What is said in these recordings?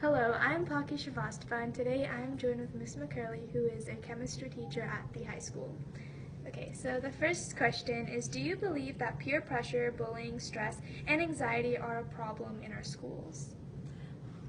Hello, I'm Paakhi Srivastava, and today I'm joined with Miss McCurley, who is a chemistry teacher at the high school. Okay, so the first question is, do you believe that peer pressure, bullying, stress, and anxiety are a problem in our schools?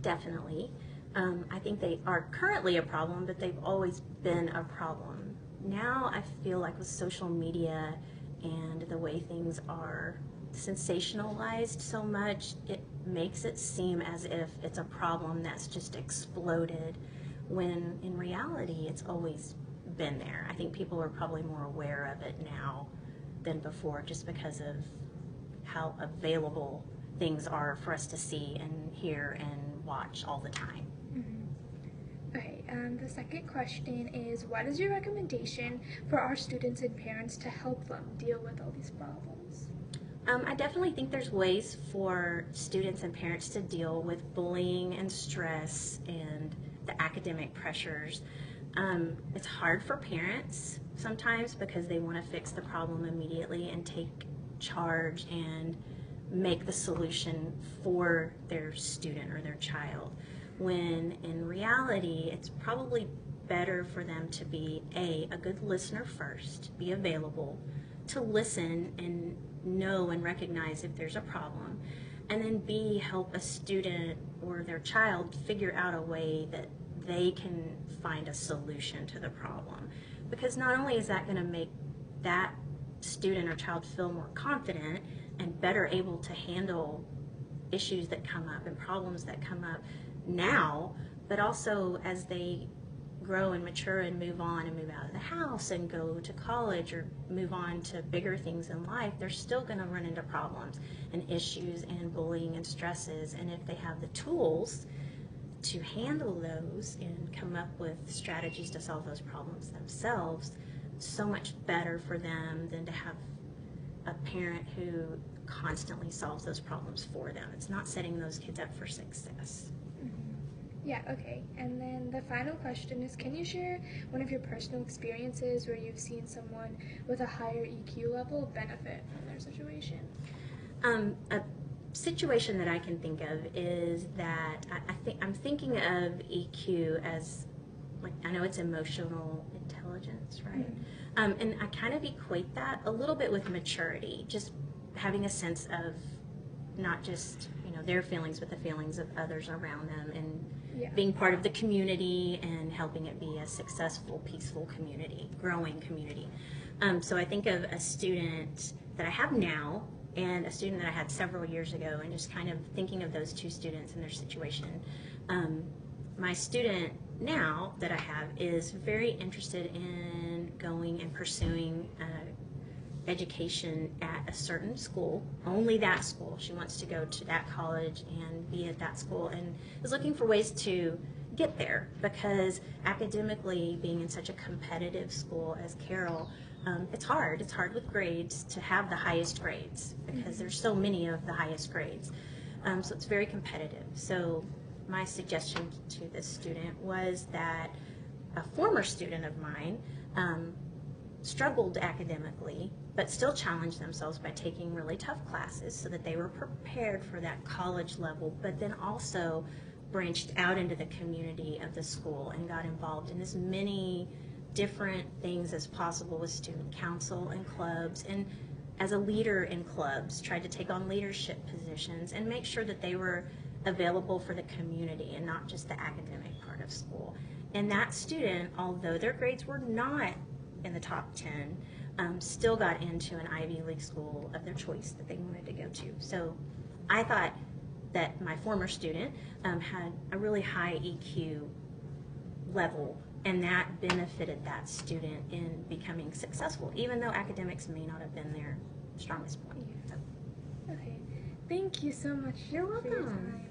Definitely. I think they are currently a problem, but they've always been a problem. Now I feel like with social media and the way things are sensationalized so much, it makes it seem as if it's a problem that's just exploded, when in reality it's always been there. I think people are probably more aware of it now than before, just because of how available things are for us to see and hear and watch all the time. Okay, the second question is, what is your recommendation for our students and parents to help them deal with all these problems? I definitely think there's ways for students and parents to deal with bullying and stress and the academic pressures. It's hard for parents sometimes because they want to fix the problem immediately and take charge and make the solution for their student or their child, when in reality it's probably better for them to be a good listener first, be available to listen and know and recognize if there's a problem, and then B, help a student or their child figure out a way that they can find a solution to the problem. Because not only is that going to make that student or child feel more confident and better able to handle issues that come up and problems that come up now, but also as they grow and mature and move on and move out of the house and go to college or move on to bigger things in life, they're still going to run into problems and issues and bullying and stresses. And if they have the tools to handle those and come up with strategies to solve those problems themselves, so much better for them than to have a parent who constantly solves those problems for them. It's not setting those kids up for success. Yeah, okay. And then the final question is, can you share one of your personal experiences where you've seen someone with a higher EQ level benefit from their situation? A situation that I can think of is that I'm thinking of EQ as, like, I know it's emotional intelligence, right? And I kind of equate that a little bit with maturity, just having a sense of not just their feelings, but the feelings of others around them, and being part of the community and helping it be a successful, peaceful community, growing community. So I think of a student that I have now and a student that I had several years ago, and just kind of thinking of those two students and their situation. My student now that I have is very interested in going and pursuing education at a certain school, only that school. She wants to go to that college and be at that school, and is looking for ways to get there, because academically, being in such a competitive school as Carroll, it's hard. It's hard with grades to have the highest grades, because there's so many of the highest grades. So it's very competitive. So my suggestion to this student was that a former student of mine struggled academically, but still challenged themselves by taking really tough classes so that they were prepared for that college level, but then also branched out into the community of the school and got involved in as many different things as possible with student council and clubs, and as a leader in clubs tried to take on leadership positions and make sure that they were available for the community and not just the academic part of school. And that student, although their grades were not in the top 10, still got into an Ivy League school of their choice that they wanted to go to. So I thought that my former student had a really high EQ level, and that benefited that student in becoming successful, even though academics may not have been their strongest point. Okay. Thank you so much. You're for your welcome. time.